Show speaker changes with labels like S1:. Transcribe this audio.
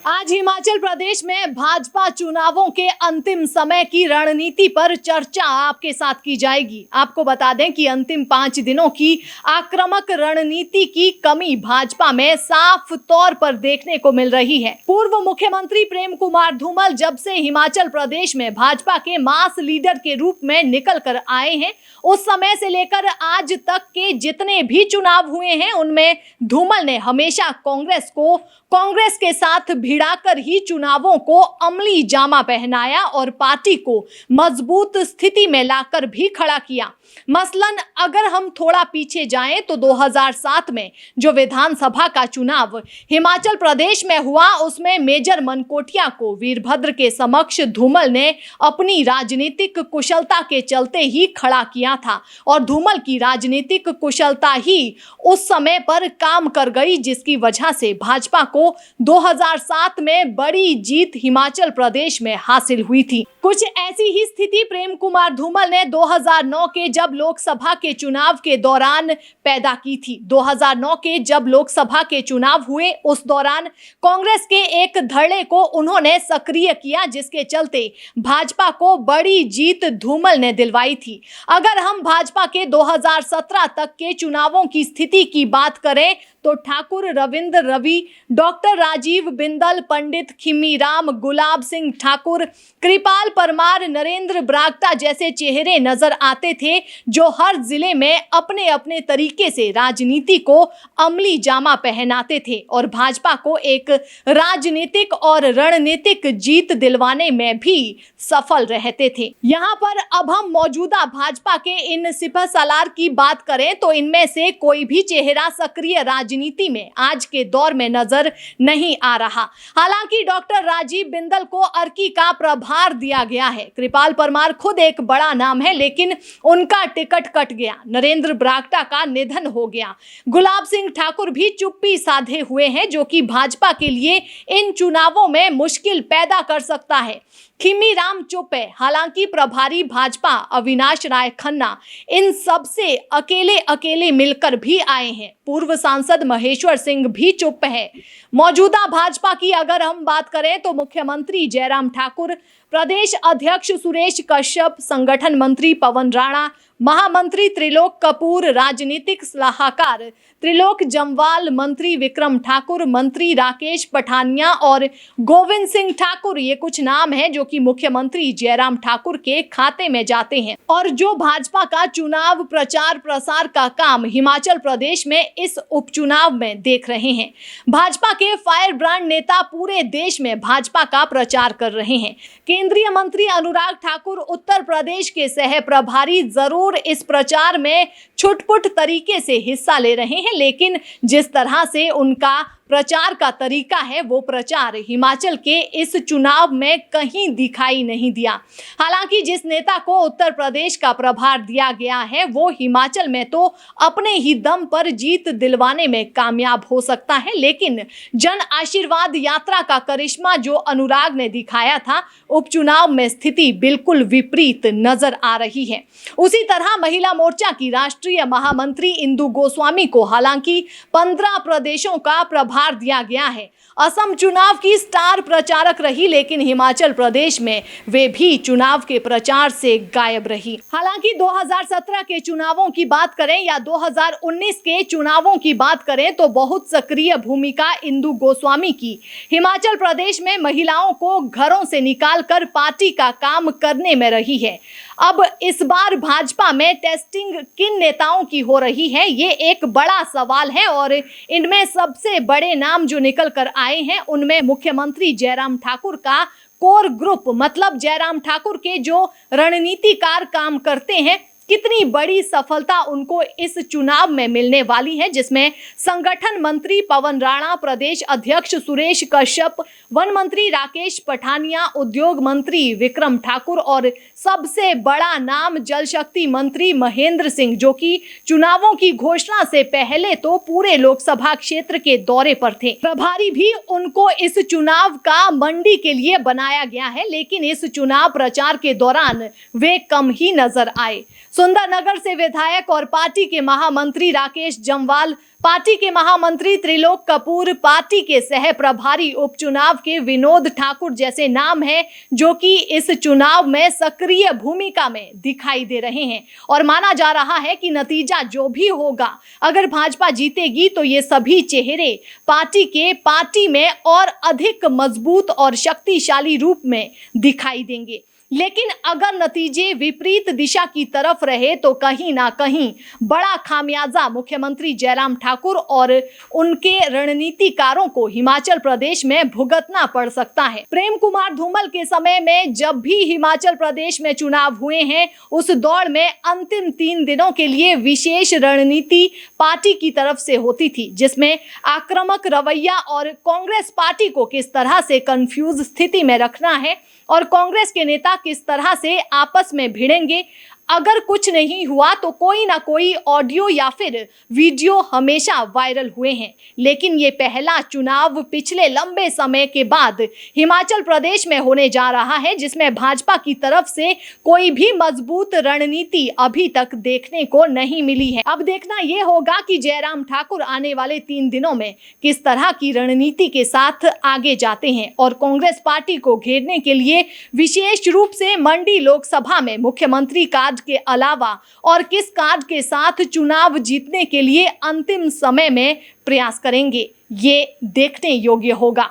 S1: आज हिमाचल प्रदेश में भाजपा चुनावों के अंतिम समय की रणनीति पर चर्चा आपके साथ की जाएगी। आपको बता दें कि अंतिम 5 दिनों की आक्रामक रणनीति की कमी भाजपा में साफ तौर पर देखने को मिल रही है। पूर्व मुख्यमंत्री प्रेम कुमार धूमल जब से हिमाचल प्रदेश में भाजपा के मास लीडर के रूप में निकल कर आए हैं, उस समय से लेकर आज तक के जितने भी चुनाव हुए हैं, उनमें धूमल ने हमेशा कांग्रेस के साथ भिड़ाकर ही चुनावों को अमली जामा पहनाया और पार्टी को मजबूत स्थिति में लाकर भी खड़ा किया। मसलन अगर हम थोड़ा पीछे जाएं तो 2007 में जो विधानसभा का चुनाव हिमाचल प्रदेश में हुआ, उसमें मेजर मनकोटिया को वीरभद्र के समक्ष धूमल ने अपनी राजनीतिक कुशलता के चलते ही खड़ा किया था और धूमल की राजनीतिक कुशलता ही उस समय पर काम कर गई, जिसकी वजह से भाजपा को 2007 में बड़ी जीत हिमाचल प्रदेश में हासिल हुई थी। कुछ ऐसी ही स्थिति प्रेम कुमार धूमल ने 2009 के जब लोकसभा के चुनाव के दौरान पैदा की थी। 2009 के जब लोकसभा के चुनाव हुए, उस दौरान कांग्रेस के एक धड़े को उन्होंने सक्रिय किया, जिसके चलते भाजपा को बड़ी जीत धूमल ने दिलवाई थी। अगर हम भाजपा के 2017 तक के चुनावों की स्थिति की बात करें तो ठाकुर रविंद्र रवि, डॉक्टर राजीव बिंदल, पंडित खीमीराम, गुलाब सिंह ठाकुर, कृपाल परमार, नरेंद्र बरागटा जैसे चेहरे नजर आते थे, जो हर जिले में अपने अपने तरीके से राजनीति को अमली जामा पहनाते थे और भाजपा को एक राजनीतिक और रणनीतिक जीत दिलवाने में भी सफल रहते थे। यहाँ पर अब हम मौजूदा भाजपा के इन सिपहसालार की बात करें तो इनमें से कोई भी चेहरा सक्रिय राजनीति में आज के दौर में नजर नहीं आ रहा। हालांकि डॉक्टर राजीव बिंदल को अर्की का प्रभार दिया गया है। कृपाल परमार खुद एक बड़ा नाम है, लेकिन उनका टिकट कट गया। नरेंद्र बरागटा का निधन हो गया। गुलाब सिंह ठाकुर भी चुप्पी साधे हुए हैं, जो कि भाजपा के लिए इन चुनावों में मुश्किल पैदा कर सकता है। खीमीराम चुप है। हालांकि प्रभारी भाजपा अविनाश राय खन्ना इन सब से अकेले मिलकर भी आए हैं। पूर्व सांसद महेश्वर सिंह भी चुप है। मौजूदा भाजपा की अगर हम बात करें तो मुख्यमंत्री जयराम ठाकुर, प्रदेश अध्यक्ष सुरेश कश्यप, संगठन मंत्री पवन राणा, महामंत्री त्रिलोक कपूर, राजनीतिक सलाहकार त्रिलोक जम्वाल, मंत्री विक्रम ठाकुर, मंत्री राकेश पठानिया और गोविंद सिंह ठाकुर, ये कुछ नाम हैं जो कि मुख्यमंत्री जयराम ठाकुर के खाते में जाते हैं और जो भाजपा का चुनाव प्रचार प्रसार का काम हिमाचल प्रदेश में इस उपचुनाव में देख रहे हैं। भाजपा के फायर ब्रांड नेता पूरे देश में भाजपा का प्रचार कर रहे हैं। केंद्रीय मंत्री अनुराग ठाकुर उत्तर प्रदेश के सह प्रभारी जरूर इस प्रचार में छुटपुट तरीके से हिस्सा ले रहे हैं, लेकिन जिस तरह से उनका प्रचार का तरीका है, वो प्रचार हिमाचल के इस चुनाव में कहीं दिखाई नहीं दिया। हालांकि जिस नेता को उत्तर प्रदेश का प्रभार दिया गया है, वो हिमाचल में तो अपने ही दम पर जीत दिलवाने में कामयाब हो सकता है, लेकिन जन आशीर्वाद यात्रा का करिश्मा जो अनुराग ने दिखाया था, उपचुनाव में स्थिति बिल्कुल विपरीत नजर आ रही है। उसी तरह महिला मोर्चा की राष्ट्रीय महामंत्री इंदु गोस्वामी को हालांकि 15 प्रदेशों का प्रभार दिया गया है। असम चुनाव की स्टार प्रचारक रही, लेकिन हिमाचल प्रदेश में वे भी चुनाव के प्रचार से गायब रही। हालांकि 2017 के चुनावों की बात करें या 2019 के चुनावों की बात करें तो बहुत सक्रिय भूमिका इंदु गोस्वामी की हिमाचल प्रदेश में महिलाओं को घरों से निकालकर पार्टी का काम करने में रही है। अब इस बार भाजपा में टेस्टिंग किन नेताओं की हो रही है, ये एक बड़ा सवाल है और इनमें सबसे बड़े नाम जो निकल कर आए हैं, उनमें मुख्यमंत्री जयराम ठाकुर का कोर ग्रुप, मतलब जयराम ठाकुर के जो रणनीतिकार काम करते हैं, कितनी बड़ी सफलता उनको इस चुनाव में मिलने वाली है, जिसमें संगठन मंत्री पवन राणा, प्रदेश अध्यक्ष सुरेश कश्यप, वन मंत्री राकेश पठानिया, उद्योग मंत्री विक्रम ठाकुर और सबसे बड़ा नाम जल शक्ति मंत्री महेंद्र सिंह, जो कि चुनावों की घोषणा से पहले तो पूरे लोकसभा क्षेत्र के दौरे पर थे। प्रभारी भी उनको इस चुनाव का मंडी के लिए बनाया गया है, लेकिन इस चुनाव प्रचार के दौरान वे कम ही नजर आए। सुंदरनगर से विधायक और पार्टी के महामंत्री राकेश जम्वाल, पार्टी के महामंत्री त्रिलोक कपूर, पार्टी के सह प्रभारी उपचुनाव के विनोद ठाकुर जैसे नाम हैं जो कि इस चुनाव में सक्रिय भूमिका में दिखाई दे रहे हैं। और माना जा रहा है कि नतीजा जो भी होगा, अगर भाजपा जीतेगी तो ये सभी चेहरे पार्टी में और अधिक मजबूत और शक्तिशाली रूप में दिखाई देंगे। लेकिन अगर नतीजे विपरीत दिशा की तरफ रहे तो कहीं ना कहीं बड़ा खामियाजा मुख्यमंत्री जयराम ठाकुर और उनके रणनीतिकारों को हिमाचल प्रदेश में भुगतना पड़ सकता है। प्रेम कुमार धूमल के समय में जब भी हिमाचल प्रदेश में चुनाव हुए हैं, उस दौड़ में अंतिम 3 दिनों के लिए विशेष रणनीति पार्टी की तरफ से होती थी, जिसमें आक्रामक रवैया और कांग्रेस पार्टी को किस तरह से कंफ्यूज स्थिति में रखना है और कांग्रेस के नेता किस तरह से आपस में भिड़ेंगे। अगर कुछ नहीं हुआ तो कोई ना कोई ऑडियो या फिर वीडियो हमेशा वायरल हुए हैं। लेकिन ये पहला चुनाव पिछले लंबे समय के बाद हिमाचल प्रदेश में होने जा रहा है, जिसमें भाजपा की तरफ से कोई भी मजबूत रणनीति अभी तक देखने को नहीं मिली है। अब देखना यह होगा कि जयराम ठाकुर आने वाले 3 दिनों में किस तरह की रणनीति के साथ आगे जाते हैं और कांग्रेस पार्टी को घेरने के लिए विशेष रूप से मंडी लोकसभा में मुख्यमंत्री कार्ड के अलावा और किस कार्ड के साथ चुनाव जीतने के लिए अंतिम समय में प्रयास करेंगे, ये देखने योग्य होगा।